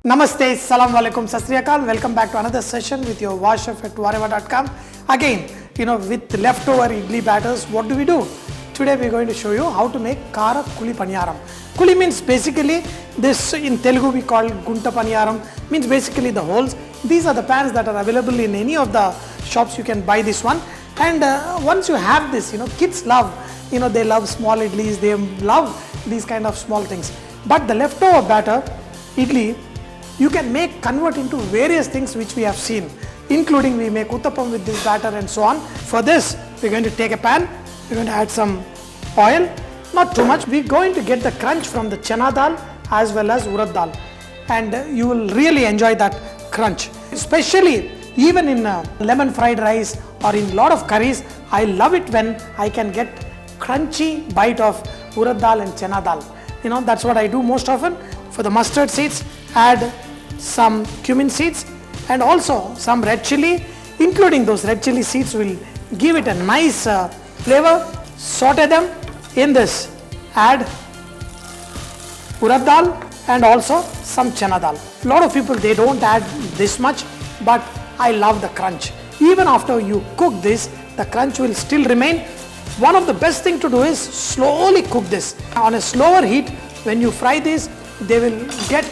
Namaste, Salam Alaikum, Sat Sri Akal. Welcome back to another session with your Wow Chef at Vareva.com. Again, with leftover idli batters, what do we do? Today we are going to show you how to make Kara Kuli Paniyaram. Kuli means basically this, in Telugu we call Gunta Paniyaram, means basically the holes. These are the pans that are available in any of the shops. You can buy this one. And once you have this, kids love, they love small idlis, they love these kind of small things. But the leftover batter, idli, you can convert into various things which we have seen, including we make uttapam with this batter and so on. For this, we're going to take a pan, we're going to add some oil, not too much. We're going to get the crunch from the chana dal as well as urad dal, and you will really enjoy that crunch. Especially even in lemon fried rice or in lot of curries, I love it when I can get crunchy bite of urad dal and chana dal. That's what I do most often. For the mustard seeds, add some cumin seeds and also some red chili, including those red chili seeds will give it a nice flavor. Saute them in this. Add urad dal and also some chana dal. A lot of people, they don't add this much, but I love the crunch. Even after you cook this, the crunch will still remain. One of the best thing to do is slowly cook this. On a slower heat, when you fry this, they will get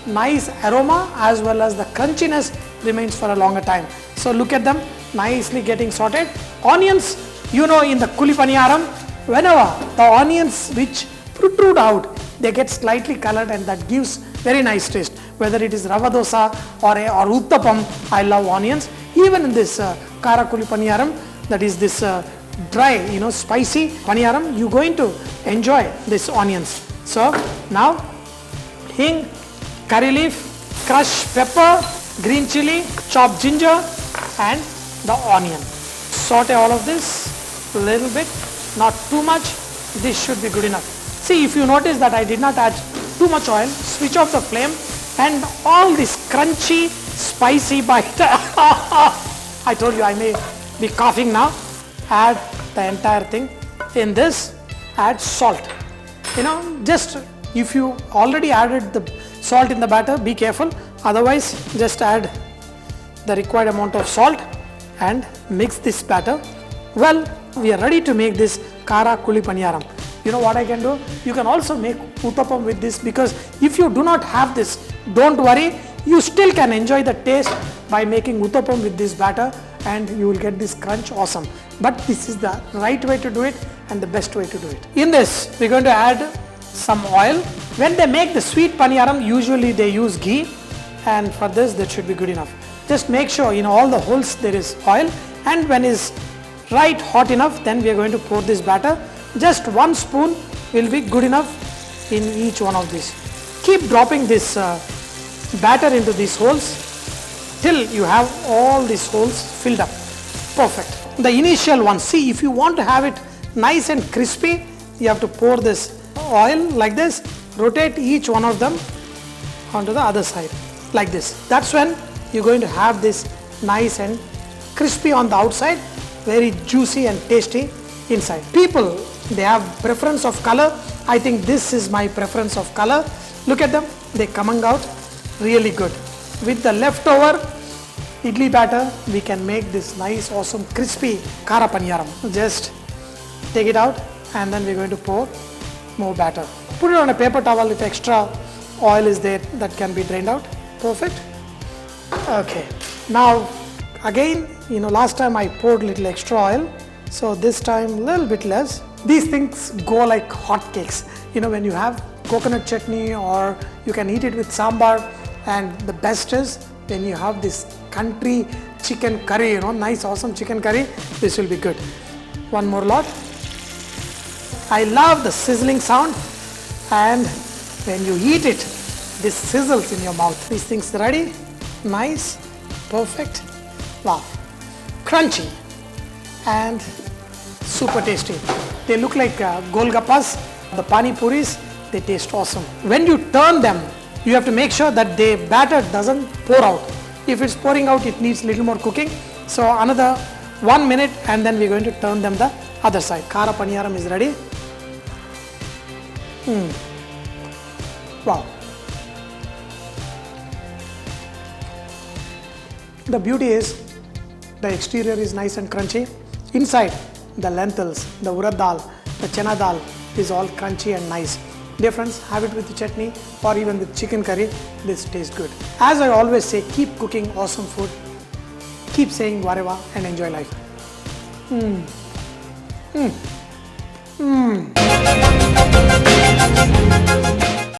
nice aroma as well as the crunchiness remains for a longer time. So look at them nicely getting sorted. Onions, in the Kuli Paniyaram, whenever the onions which protrude out, they get slightly colored and that gives very nice taste. Whether it is rava dosa or uttapam, I love onions. Even in this Kara Kuli Paniyaram, that is this dry, spicy Paniyaram, you're going to enjoy this onions. So now hing, curry leaf, crushed pepper, green chili, chopped ginger and the onion. Saute all of this a little bit, not too much. This should be good enough. See, if you notice that I did not add too much oil, switch off the flame and all this crunchy, spicy bite. I told you I may be coughing now. Add the entire thing. In this, add salt. Just if you already added the salt in the batter, be careful. Otherwise, just add the required amount of salt and mix this batter. Well, we are ready to make this Kara Kuli Paniyaram. You know what I can do? You can also make uttapam with this, because if you do not have this, don't worry, you still can enjoy the taste by making uttapam with this batter and you will get this crunch awesome. But this is the right way to do it and the best way to do it. In this, we're going to add some oil. When they make the sweet paniyaram, usually they use ghee, and for this that should be good enough. Just make sure all the holes there is oil, and when it's right hot enough, then we are going to pour this batter. Just 1 spoon will be good enough in each one of these. Keep dropping this batter into these holes till you have all these holes filled up. Perfect. The initial one, see, if you want to have it nice and crispy, you have to pour this oil like this, rotate each one of them onto the other side like this. That's when you're going to have this nice and crispy on the outside, very juicy and tasty inside. People, they have preference of color. I think this is my preference of color. Look at them, they're coming out really good. With the leftover idli batter, we can make this nice, awesome, crispy Kara Paniyaram. Just take it out and then we're going to pour more batter. Put it on a paper towel if extra oil is there, that can be drained out. Perfect. Okay. Now again, last time I poured little extra oil, so this time a little bit less. These things go like hot cakes. When you have coconut chutney, or you can eat it with sambar, and the best is when you have this country chicken curry, nice awesome chicken curry, this will be good. One more lot. I love the sizzling sound, and when you eat it, this sizzles in your mouth. These things ready, nice, perfect, wow, crunchy and super tasty. They look like golgappas, the pani puris, they taste awesome. When you turn them, you have to make sure that the batter doesn't pour out. If it's pouring out, it needs little more cooking. So another 1 minute and then we're going to turn them the other side. Kara Paniyaram is ready. Wow. The beauty is the exterior is nice and crunchy. Inside, the lentils, the urad dal, the chana dal is all crunchy and nice. Dear friends, have it with the chutney or even with chicken curry. This tastes good. As I always say, keep cooking awesome food. Keep saying Vareva and enjoy life.